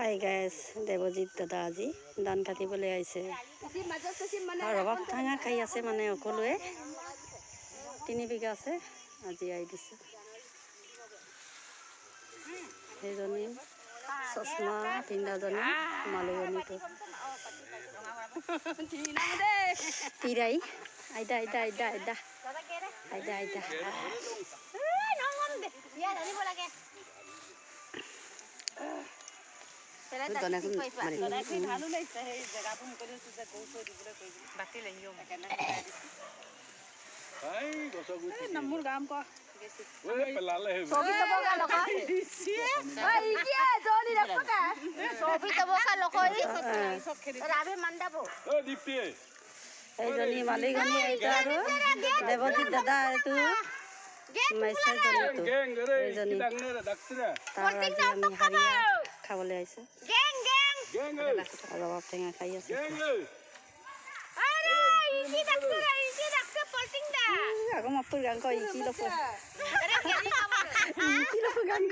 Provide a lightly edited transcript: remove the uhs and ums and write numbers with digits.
hi guys, Debajit দাদা আজি ধান কাটিবলৈ আহিছে আৰু ৰবাব টেঙা খাই আছে মানে সকলোৱে 3 বিঘা আছে আজি আহি দিছে সেইজনী চশমা পিন্ধাজনী মালুজনীটো তিৰাই আইদা আইদা আইদা আইদা আইদা আইদা নামুৰ গাম ক এইজনী মালিকনী আইতা আৰু দেৱজিৎ দাদা এইটো এইজনী তাৰ আজি আমি হাৰিয়া খাবলৈ আহিছোঁ ৰবাব টেঙা খাই আছে আকৌ মাপুৰ গান কয় ইকি লফ গান